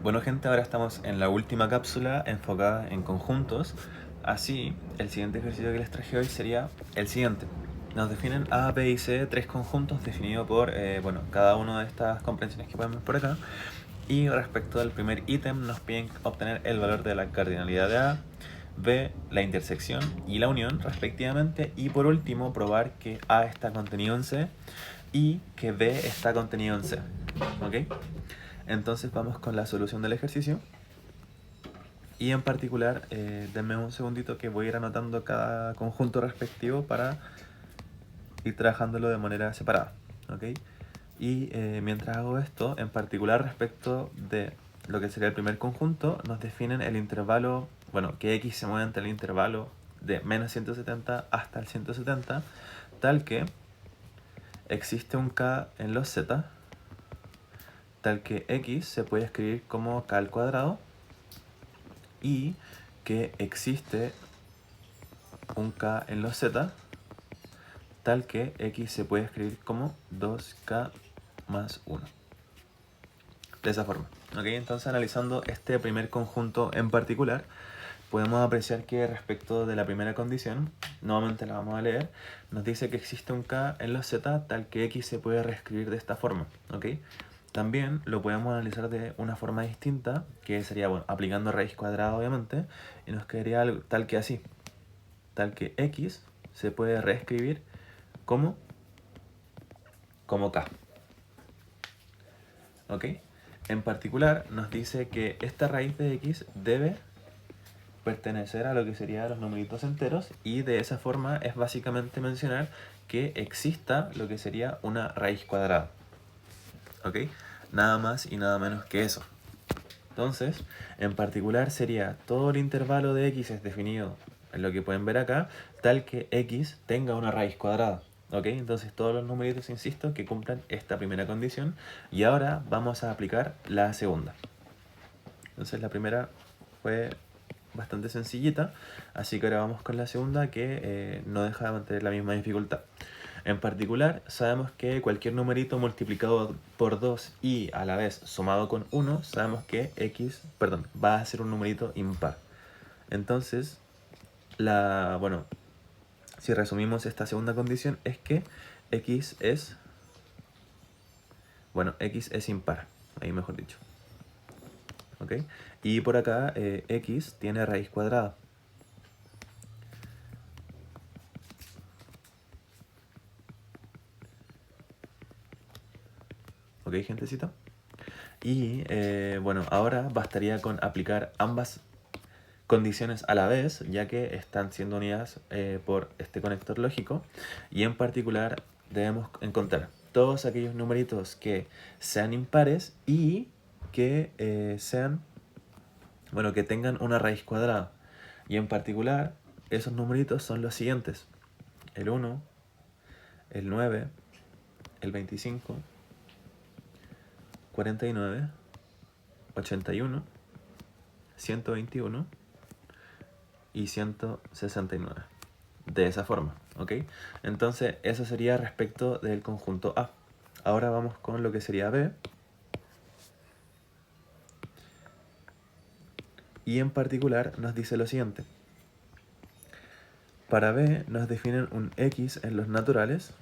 Bueno gente, ahora estamos en la última cápsula enfocada en conjuntos. Así, el siguiente ejercicio que les traje hoy sería el siguiente. Nos definen A, B y C, tres conjuntos definidos por cada una de estas comprensiones que podemos ver por acá. Y respecto al primer ítem nos piden obtener el valor de la cardinalidad de A, B, la intersección y la unión respectivamente. Y por último, probar que A está contenido en C y que B está contenido en C. ¿Ok? Entonces vamos con la solución del ejercicio. Y en particular, denme un segundito que voy a ir anotando cada conjunto respectivo para ir trabajándolo de manera separada. ¿Ok? Y mientras hago esto, en particular respecto de lo que sería el primer conjunto, nos definen el intervalo, que x se mueve entre el intervalo de menos 170 hasta el 170, tal que existe un k en los z, tal que x se puede escribir como k al cuadrado, y que existe un k en los z, tal que x se puede escribir como 2k más 1. De esa forma. ¿Ok? Entonces, analizando este primer conjunto en particular, podemos apreciar que respecto de la primera condición, nuevamente la vamos a leer, nos dice que existe un k en los z tal que x se puede reescribir de esta forma. ¿Ok? También lo podemos analizar de una forma distinta, que sería, aplicando raíz cuadrada obviamente, y nos quedaría algo tal que así, tal que x se puede reescribir como k. ¿Ok? En particular nos dice que esta raíz de x debe pertenecer a lo que serían los numeritos enteros, y de esa forma es básicamente mencionar que exista lo que sería una raíz cuadrada. ¿Ok? Nada más y nada menos que eso. Entonces, en particular sería todo el intervalo de x es definido en lo que pueden ver acá, tal que x tenga una raíz cuadrada. ¿Ok? Entonces todos los numeritos, insisto, que cumplan esta primera condición. Y ahora vamos a aplicar la segunda. Entonces la primera fue bastante sencillita, así que ahora vamos con la segunda, que no deja de mantener la misma dificultad. En particular, sabemos que cualquier numerito multiplicado por 2 y a la vez sumado con 1, sabemos que va a ser un numerito impar. Entonces, si resumimos esta segunda condición, es que x es impar, ahí mejor dicho. ¿Ok? Y por acá x tiene raíz cuadrada. ¿Ok, gentecita? Y ahora bastaría con aplicar ambas condiciones a la vez, ya que están siendo unidas por este conector lógico. Y en particular debemos encontrar todos aquellos numeritos que sean impares y que que tengan una raíz cuadrada. Y en particular esos numeritos son los siguientes: el 1, el 9, el 25, 49, 81, 121 y 169. De esa forma, ¿ok? Entonces eso sería respecto del conjunto A. Ahora vamos con lo que sería B. Y en particular nos dice lo siguiente. Para B nos definen un x en los naturales,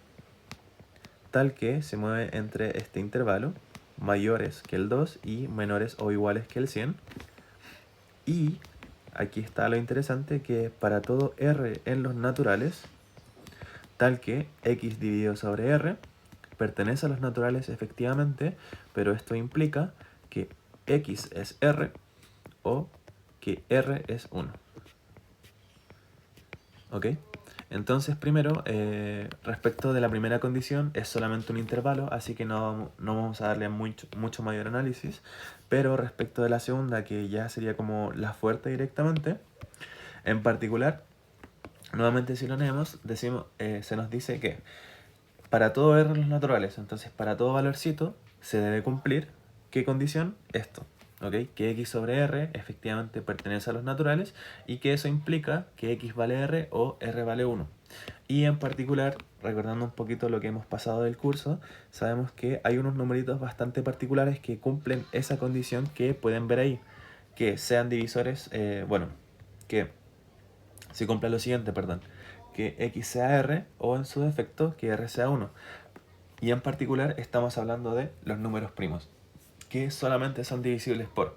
tal que se mueve entre este intervalo, mayores que el 2 y menores o iguales que el 100. Y aquí está lo interesante, que para todo r en los naturales, tal que x dividido sobre r pertenece a los naturales efectivamente, pero esto implica que x es r o que r es 1. ¿Ok? Entonces, primero, respecto de la primera condición, es solamente un intervalo, así que no vamos a darle mucho mayor análisis. Pero respecto de la segunda, que ya sería como la fuerte directamente, en particular, nuevamente si lo leemos, se nos dice que para todo r en los naturales, entonces para todo valorcito, se debe cumplir, ¿qué condición? Esto. ¿Ok? Que x sobre r efectivamente pertenece a los naturales y que eso implica que x vale r o r vale 1. Y en particular, recordando un poquito lo que hemos pasado del curso, sabemos que hay unos numeritos bastante particulares que cumplen esa condición que pueden ver ahí, que sean divisores, que si cumple lo siguiente, perdón, que x sea r o en su defecto que r sea 1. Y en particular estamos hablando de los números primos, que solamente son divisibles por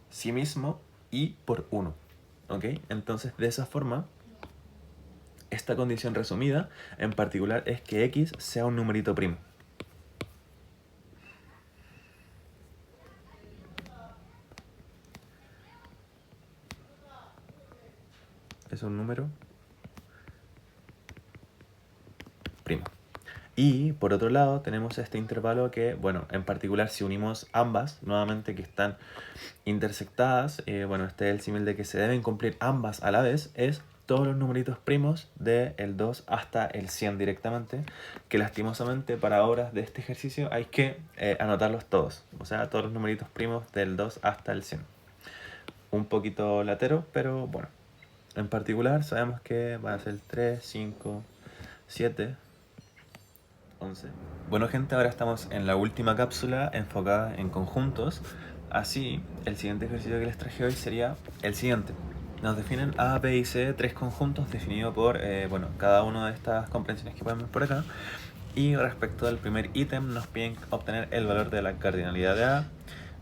sí mismo y por 1. ¿Ok? Entonces, de esa forma, esta condición resumida en particular es que x sea un numerito primo. Es un número primo. Y por otro lado tenemos este intervalo que, bueno, en particular si unimos ambas, nuevamente que están intersectadas, este es el símil de que se deben cumplir ambas a la vez, es todos los numeritos primos del 2 hasta el 100 directamente, que lastimosamente para horas de este ejercicio hay que anotarlos todos, o sea, todos los numeritos primos del 2 hasta el 100. Un poquito latero, pero bueno. En particular sabemos que va a ser 3, 5, 7, 11. Bueno gente, ahora estamos en la última cápsula enfocada en conjuntos. Así, el siguiente ejercicio que les traje hoy sería el siguiente. Nos definen A, B y C tres conjuntos definidos por cada una de estas comprensiones que podemos ver por acá. Y respecto al primer ítem nos piden obtener el valor de la cardinalidad de A,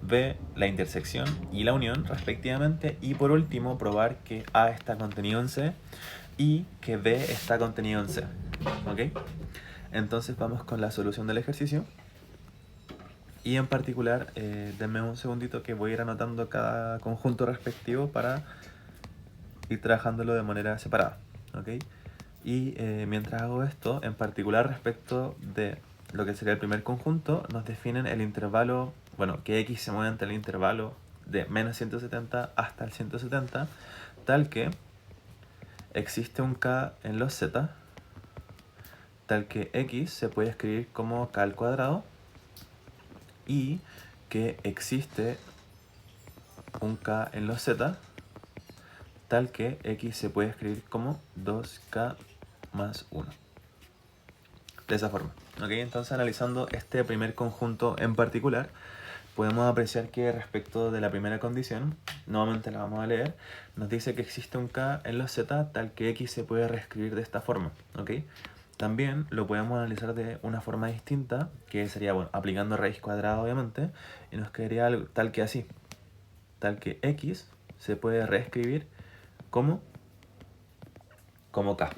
B, la intersección y la unión respectivamente. Y por último, probar que A está contenido en C y que B está contenido en C. ¿Ok? Entonces vamos con la solución del ejercicio. Y en particular, denme un segundito que voy a ir anotando cada conjunto respectivo para ir trabajándolo de manera separada. ¿Ok? Y mientras hago esto, en particular respecto de lo que sería el primer conjunto, nos definen el intervalo, que x se mueve entre el intervalo de menos 170 hasta el 170, tal que existe un k en los z, tal que x se puede escribir como k al cuadrado, y que existe un k en los z, tal que x se puede escribir como 2k más 1. De esa forma. ¿Ok? Entonces, analizando este primer conjunto en particular, podemos apreciar que respecto de la primera condición, nuevamente la vamos a leer, nos dice que existe un k en los z tal que x se puede reescribir de esta forma. ¿Ok? También lo podemos analizar de una forma distinta, que sería, aplicando raíz cuadrada obviamente, y nos quedaría algo tal que así, tal que x se puede reescribir como k.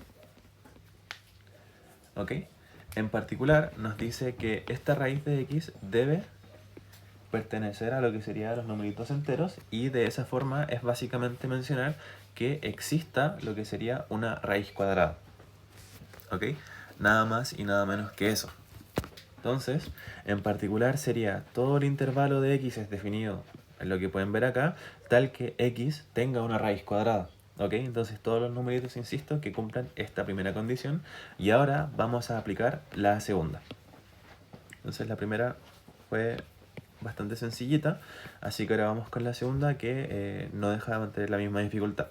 ¿Ok? En particular nos dice que esta raíz de x debe pertenecer a lo que serían los numeritos enteros, y de esa forma es básicamente mencionar que exista lo que sería una raíz cuadrada. ¿Ok? Nada más y nada menos que eso. Entonces, en particular sería todo el intervalo de x es definido en lo que pueden ver acá, tal que x tenga una raíz cuadrada. ¿Ok? Entonces todos los numeritos, insisto, que cumplan esta primera condición. Y ahora vamos a aplicar la segunda. Entonces la primera fue bastante sencillita, así que ahora vamos con la segunda, que no deja de mantener la misma dificultad.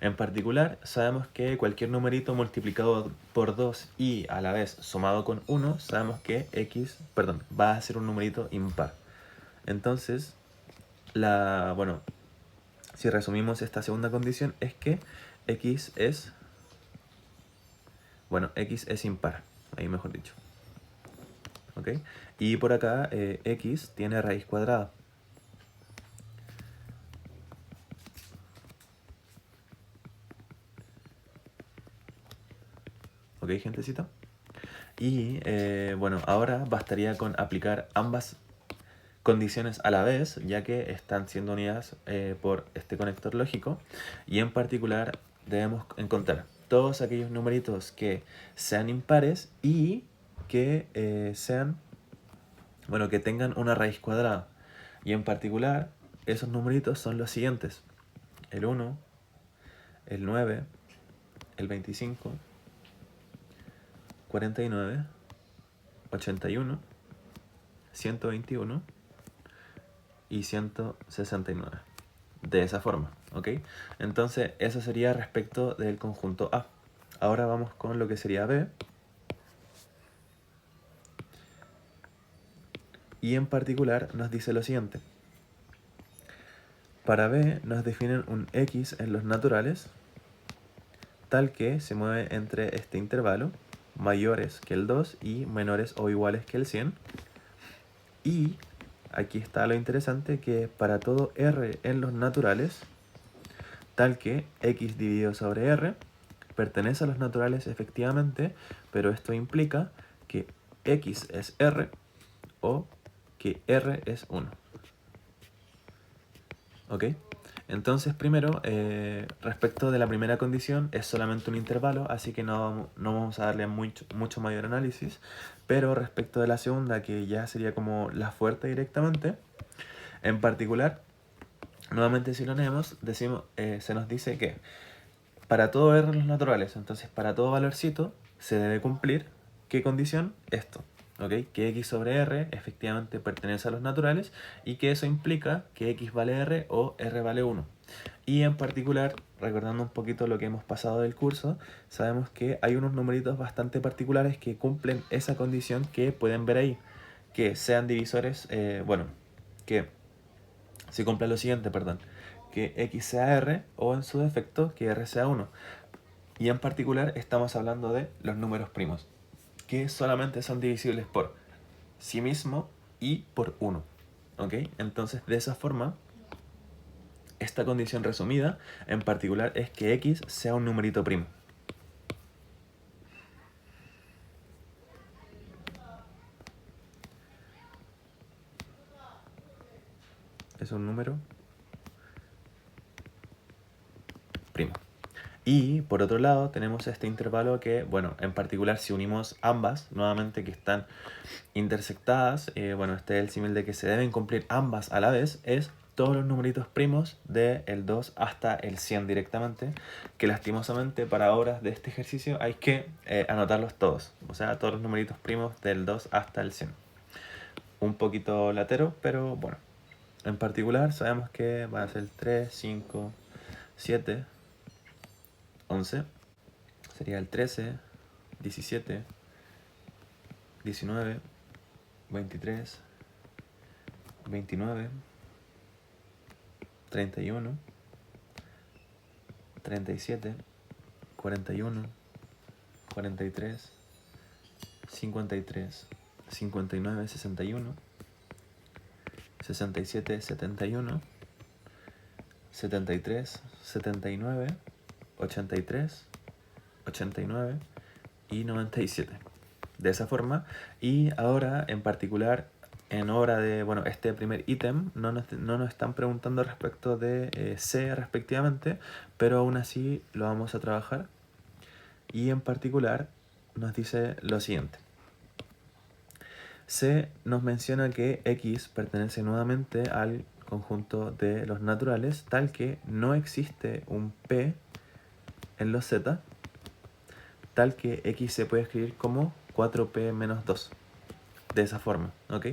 En particular, sabemos que cualquier numerito multiplicado por 2 y a la vez sumado con 1, sabemos que va a ser un numerito impar. Entonces, si resumimos esta segunda condición, es que x es impar, ahí mejor dicho. ¿Ok? Y por acá x tiene raíz cuadrada. ¿Ok, gentecita? Y ahora bastaría con aplicar ambas condiciones a la vez, ya que están siendo unidas por este conector lógico. Y en particular debemos encontrar todos aquellos numeritos que sean impares y que que tengan una raíz cuadrada. Y en particular esos numeritos son los siguientes: el 1, el 9, el 25, 49, 81, 121 y 169. De esa forma, ¿ok? Entonces, eso sería respecto del conjunto A. Ahora vamos con lo que sería B. Y en particular nos dice lo siguiente. Para B nos definen un x en los naturales, tal que se mueve entre este intervalo, mayores que el 2 y menores o iguales que el 100. Y aquí está lo interesante, que para todo r en los naturales, tal que x dividido sobre r pertenece a los naturales efectivamente, pero esto implica que x es r o que r es 1. ¿Ok? Entonces, primero, respecto de la primera condición, es solamente un intervalo, así que no vamos a darle mucho mayor análisis. Pero respecto de la segunda, que ya sería como la fuerte directamente, en particular, nuevamente si lo leemos, se nos dice que para todo r en los naturales, entonces para todo valorcito, se debe cumplir, ¿qué condición? Esto. ¿Ok? Que x sobre r efectivamente pertenece a los naturales y que eso implica que x vale r o r vale 1. Y en particular, recordando un poquito lo que hemos pasado del curso, sabemos que hay unos numeritos bastante particulares que cumplen esa condición que pueden ver ahí, que sean divisores, que si cumple lo siguiente, perdón, que x sea r o en su defecto que r sea 1. Y en particular estamos hablando de los números primos, que solamente son divisibles por sí mismo y por 1. ¿Ok? Entonces, de esa forma, esta condición resumida, en particular, es que x sea un numerito primo. Es un número primo. Y por otro lado tenemos este intervalo que, bueno, en particular si unimos ambas, nuevamente que están intersectadas, este es el símil de que se deben cumplir ambas a la vez, es todos los numeritos primos del 2 hasta el 100 directamente, que lastimosamente para horas de este ejercicio hay que anotarlos todos, o sea, todos los numeritos primos del 2 hasta el 100. Un poquito latero, pero bueno. En particular sabemos que va a ser 3, 5, 7, 11. Sería el 13, 17, 19, 23, 29, 31, 37, 41, 43, 53, 59, 61, 67, 71, 73, 79, 83, 89 y 97. De esa forma. Y ahora en particular en hora de, este primer ítem no nos están preguntando respecto de C respectivamente, pero aún así lo vamos a trabajar. Y en particular nos dice lo siguiente. C nos menciona que X pertenece nuevamente al conjunto de los naturales, tal que no existe un P en los Z, tal que X se puede escribir como 4P menos 2. De esa forma, ¿ok?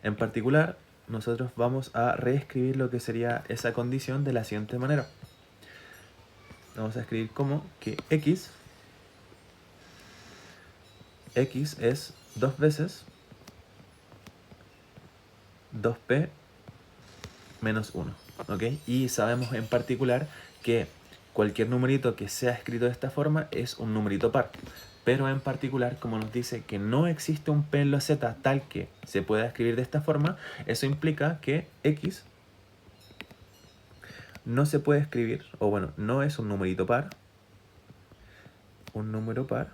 En particular, nosotros vamos a reescribir lo que sería esa condición de la siguiente manera. Vamos a escribir como que X es 2 veces 2P menos 1, ¿ok? Y sabemos en particular que cualquier numerito que sea escrito de esta forma es un numerito par. Pero en particular, como nos dice que no existe un P en los Z tal que se pueda escribir de esta forma, eso implica que X no se puede escribir, o bueno, no es un numerito par, un número par.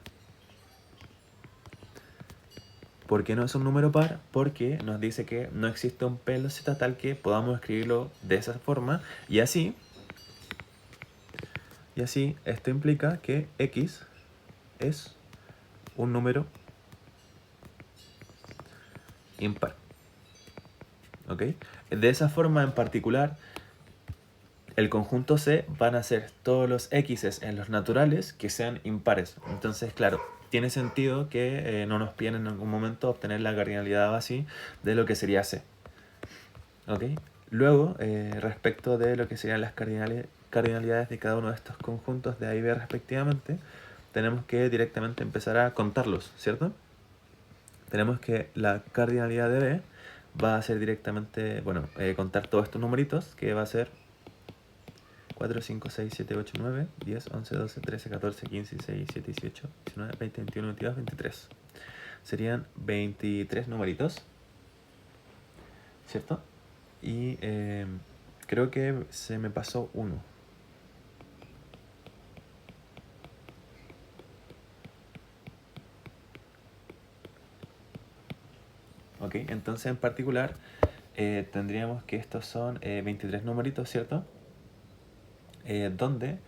¿Por qué no es un número par? Porque nos dice que no existe un P en los Z tal que podamos escribirlo de esa forma, y así esto implica que X es un número impar. ¿Ok? De esa forma en particular, el conjunto C van a ser todos los X en los naturales que sean impares. Entonces, claro, tiene sentido que no nos piden en algún momento obtener la cardinalidad así de lo que sería C. ¿Ok? Luego, respecto de lo que serían las cardinalidades de cada uno de estos conjuntos de A y B respectivamente, tenemos que directamente empezar a contarlos, ¿cierto? Tenemos que la cardinalidad de B va a ser directamente, bueno, contar todos estos numeritos, que va a ser 4, 5, 6, 7, 8, 9, 10, 11, 12, 13, 14, 15, 16, 17, 18, 19, 20, 21, 22, 23. Serían 23 numeritos, ¿cierto? Y creo que se me pasó uno. Ok, entonces en particular tendríamos que estos son 23 numeritos, ¿cierto? Donde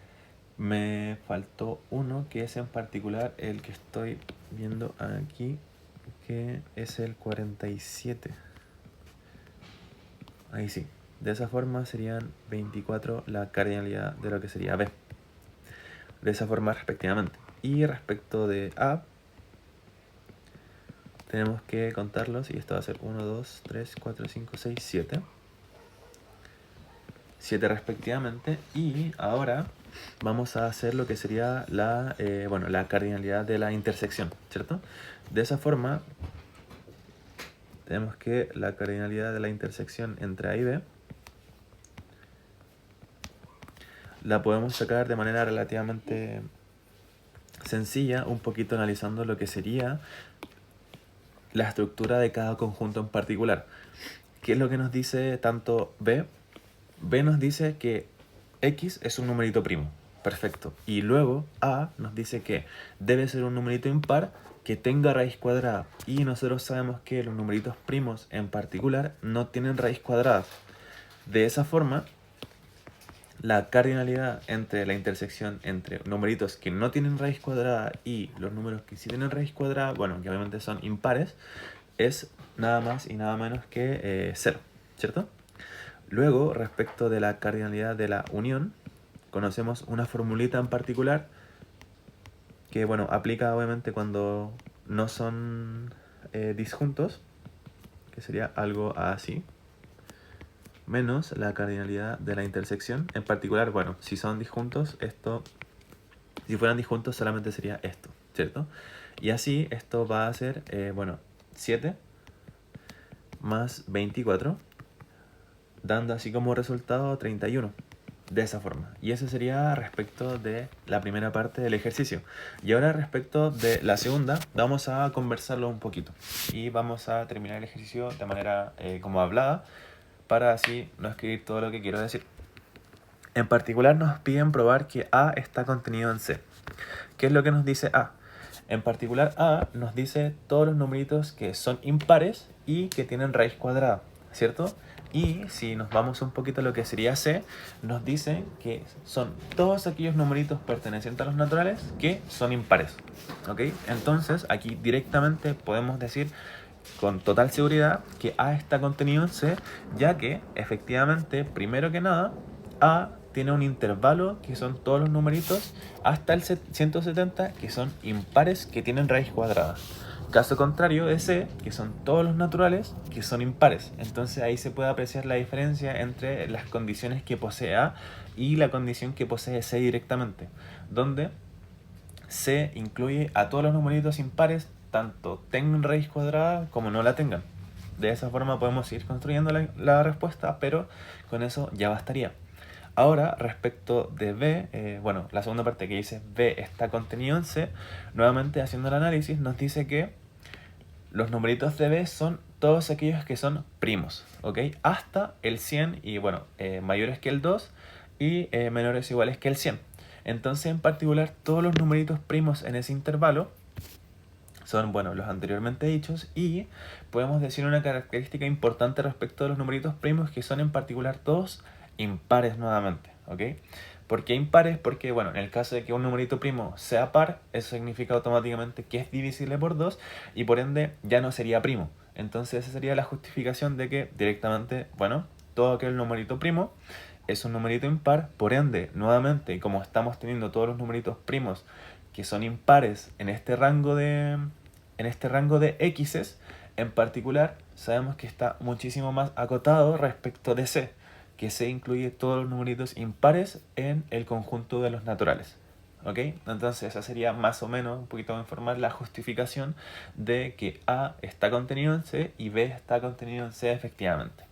me faltó uno que es en particular el que estoy viendo aquí, que es el 47. Ahí sí. De esa forma serían 24 la cardinalidad de lo que sería B. De esa forma respectivamente. Y respecto de A, tenemos que contarlos y esto va a ser 1, 2, 3, 4, 5, 6, 7. 7 respectivamente. Y ahora vamos a hacer lo que sería la cardinalidad de la intersección, ¿cierto? De esa forma tenemos que la cardinalidad de la intersección entre A y B la podemos sacar de manera relativamente sencilla, un poquito analizando lo que sería la estructura de cada conjunto en particular. ¿Qué es lo que nos dice tanto B? B nos dice que X es un numerito primo. Perfecto. Y luego A nos dice que debe ser un numerito impar que tenga raíz cuadrada. Y nosotros sabemos que los numeritos primos en particular no tienen raíz cuadrada. De esa forma, la cardinalidad entre la intersección entre numeritos que no tienen raíz cuadrada y los números que sí tienen raíz cuadrada, bueno, que obviamente son impares, es nada más y nada menos que 0, ¿cierto? Luego, respecto de la cardinalidad de la unión, conocemos una formulita en particular que, bueno, aplica obviamente cuando no son disjuntos, que sería algo así, menos la cardinalidad de la intersección. En particular, bueno, si son disjuntos, si fueran disjuntos solamente sería esto, ¿cierto? Y así esto va a ser, 7 más 24, dando así como resultado 31. De esa forma. Y eso sería respecto de la primera parte del ejercicio. Y ahora respecto de la segunda, vamos a conversarlo un poquito. Y vamos a terminar el ejercicio de manera como hablada, para así no escribir todo lo que quiero decir. En particular nos piden probar que A está contenido en C. ¿Qué es lo que nos dice A? En particular A nos dice todos los numeritos que son impares y que tienen raíz cuadrada, ¿cierto? Y si nos vamos un poquito a lo que sería C, nos dice que son todos aquellos numeritos pertenecientes a los naturales que son impares, ¿ok? Entonces aquí directamente podemos decir con total seguridad que A está contenido en C, ya que efectivamente, primero que nada, A tiene un intervalo que son todos los numeritos hasta el 170 que son impares que tienen raíz cuadrada. Caso contrario de C, que son todos los naturales que son impares. Entonces ahí se puede apreciar la diferencia entre las condiciones que posee A y la condición que posee C directamente, donde C incluye a todos los numeritos impares, tanto tengan raíz cuadrada como no la tengan. De esa forma podemos ir construyendo la respuesta, pero con eso ya bastaría. Ahora, respecto de B, la segunda parte que dice B está contenido en C, nuevamente haciendo el análisis nos dice que los numeritos de B son todos aquellos que son primos, ¿ok? Hasta el 100 y mayores que el 2 y menores o iguales que el 100. Entonces, en particular, todos los numeritos primos en ese intervalo son, los anteriormente dichos, y podemos decir una característica importante respecto de los numeritos primos, que son en particular todos impares nuevamente, ¿ok? ¿Por qué impares? Porque, en el caso de que un numerito primo sea par, eso significa automáticamente que es divisible por 2 y por ende ya no sería primo. Entonces esa sería la justificación de que directamente, todo aquel numerito primo es un numerito impar, por ende, nuevamente, como estamos teniendo todos los numeritos primos que son impares en este rango de x's, en particular, sabemos que está muchísimo más acotado respecto de C, que C incluye todos los numeritos impares en el conjunto de los naturales, ¿Ok? Entonces esa sería más o menos, un poquito informal, la justificación de que A está contenido en C y B está contenido en C efectivamente.